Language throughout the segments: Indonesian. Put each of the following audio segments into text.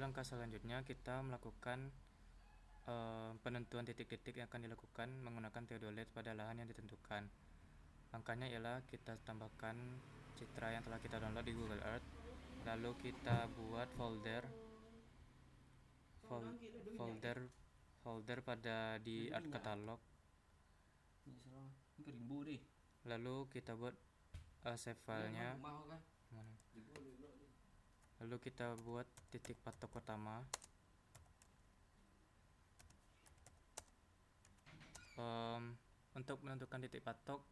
langkah selanjutnya kita melakukan penentuan titik-titik yang akan dilakukan menggunakan theodolit pada lahan yang ditentukan. Langkahnya ialah kita tambahkan citra yang telah kita download di Google Earth, lalu kita buat folder pada di art catalog, lalu kita buat save filenya, lalu kita buat titik patok pertama. Untuk menentukan titik patok,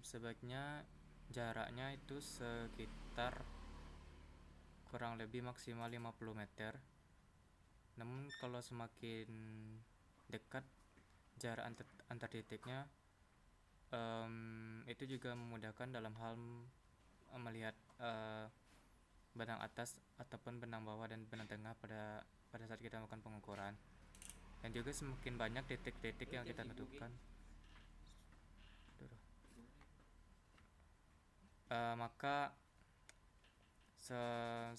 sebaiknya jaraknya itu sekitar kurang lebih maksimal 50 meter. Namun kalau semakin dekat jarak antar titiknya, itu juga memudahkan dalam hal melihat benang atas ataupun benang bawah dan benang tengah pada saat kita melakukan pengukuran. Dan juga semakin banyak titik-titik yang kita tentukan, maka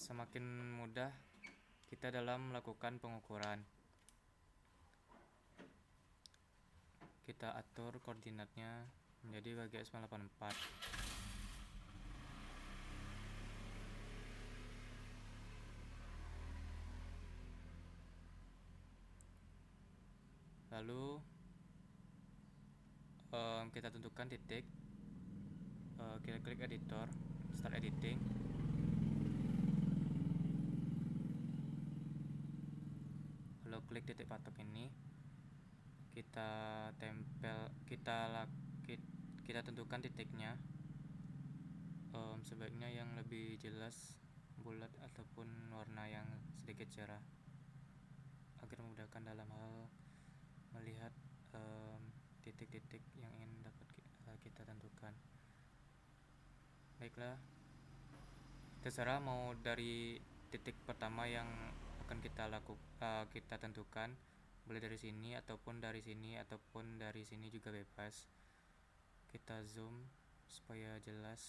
semakin mudah kita dalam melakukan pengukuran. Kita atur koordinatnya menjadi WGS 984. Lalu kita tentukan titik, kita klik editor, start editing. Lalu klik titik patok ini, kita tempel, kita tentukan titiknya. Sebaiknya yang lebih jelas, bulat ataupun warna yang sedikit cerah, agar memudahkan dalam hal melihat titik-titik yang ingin dapat kita tentukan. Baiklah, terserah mau dari titik pertama yang akan kita tentukan, boleh dari sini ataupun dari sini ataupun dari sini juga bebas. Kita zoom supaya jelas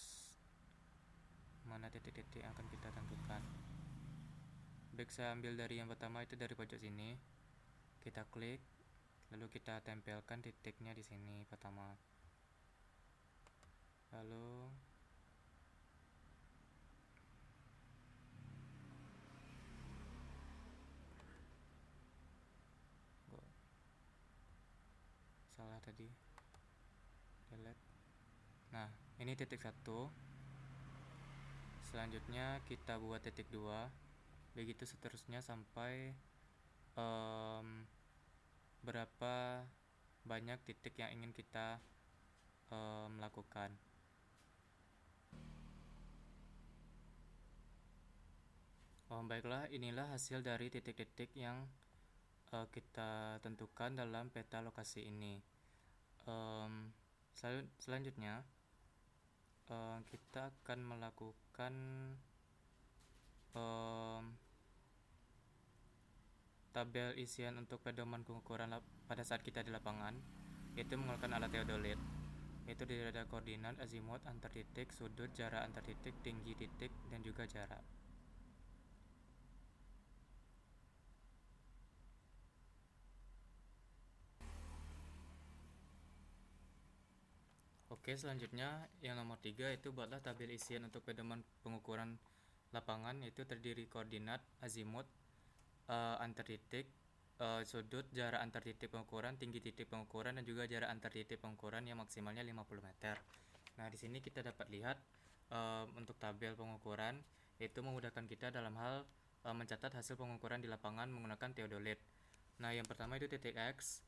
mana titik-titik yang akan kita tentukan. Baik, saya ambil dari yang pertama, itu dari pojok sini. Kita klik, lalu kita tempelkan titiknya di sini pertama. Lalu salah tadi, delete. Nah, ini titik 1. Selanjutnya kita buat titik 2, begitu seterusnya sampai berapa banyak titik yang ingin kita melakukan. Baiklah, inilah hasil dari titik-titik yang kita tentukan dalam peta lokasi ini. Selanjutnya kita akan melakukan tabel isian untuk pedoman pengukuran pada saat kita di lapangan, yaitu menggunakan alat theodolit, yaitu ada koordinat, azimut, antar titik, sudut, jarak antar titik, tinggi titik, dan juga jarak. Oke, selanjutnya yang nomor 3 itu buatlah tabel isian untuk pedoman pengukuran lapangan, yaitu terdiri koordinat, azimut, antar titik, sudut, jarak antar titik pengukuran, tinggi titik pengukuran, dan juga jarak antar titik pengukuran yang maksimalnya 50 meter. Nah, di sini kita dapat lihat untuk tabel pengukuran, yaitu memudahkan kita dalam hal mencatat hasil pengukuran di lapangan menggunakan theodolit. Nah, yang pertama itu titik X.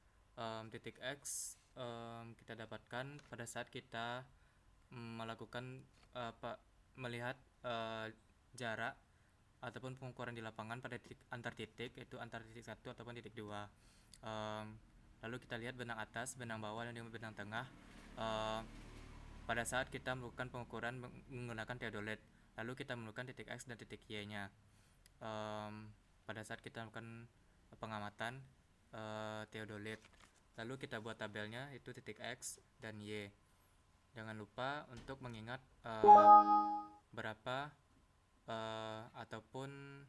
Titik X kita dapatkan pada saat kita melakukan melihat jarak ataupun pengukuran di lapangan pada antar titik, yaitu antar titik 1 ataupun titik 2. Lalu kita lihat benang atas, benang bawah, dan benang tengah pada saat kita melakukan pengukuran menggunakan theodolit. Lalu kita melakukan titik X dan titik Y nya pada saat kita melakukan pengamatan theodolit. Lalu kita buat tabelnya, itu titik X dan Y. Jangan lupa untuk mengingat berapa ataupun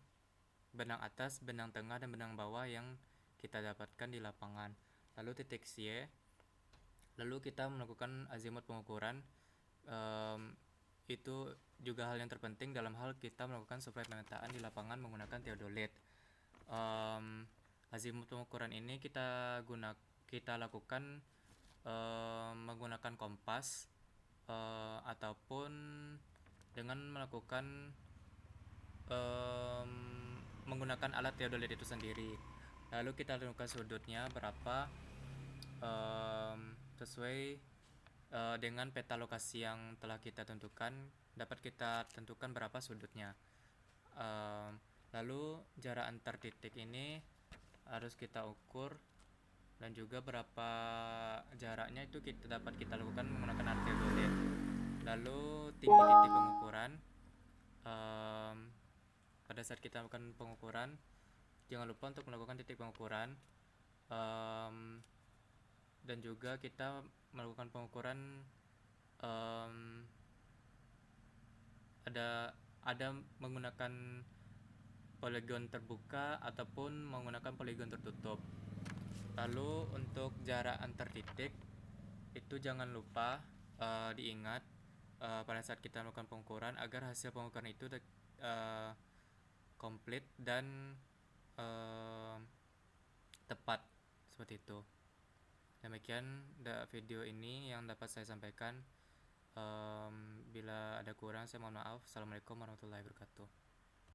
benang atas, benang tengah, dan benang bawah yang kita dapatkan di lapangan. Lalu titik Y, lalu kita melakukan azimut pengukuran. Itu juga hal yang terpenting dalam hal kita melakukan survei pemetaan di lapangan menggunakan theodolite. Azimut pengukuran ini kita lakukan menggunakan kompas ataupun dengan melakukan menggunakan alat theodolite itu sendiri. Lalu kita tentukan sudutnya berapa sesuai dengan peta lokasi yang telah kita tentukan. Dapat kita tentukan berapa sudutnya. Lalu jarak antar titik ini harus kita ukur, dan juga berapa jaraknya itu dapat kita lakukan menggunakan alat theodolite. Lalu tinggi titik pengukuran. Pada saat kita melakukan pengukuran, jangan lupa untuk melakukan titik pengukuran, dan juga kita melakukan pengukuran ada menggunakan poligon terbuka ataupun menggunakan poligon tertutup. Lalu untuk jarak antar titik itu jangan lupa diingat pada saat kita melakukan pengukuran agar hasil pengukuran itu komplit dan tepat, seperti itu. Demikian video ini yang dapat saya sampaikan. Bila ada kurang saya mohon maaf. Assalamualaikum warahmatullahi wabarakatuh.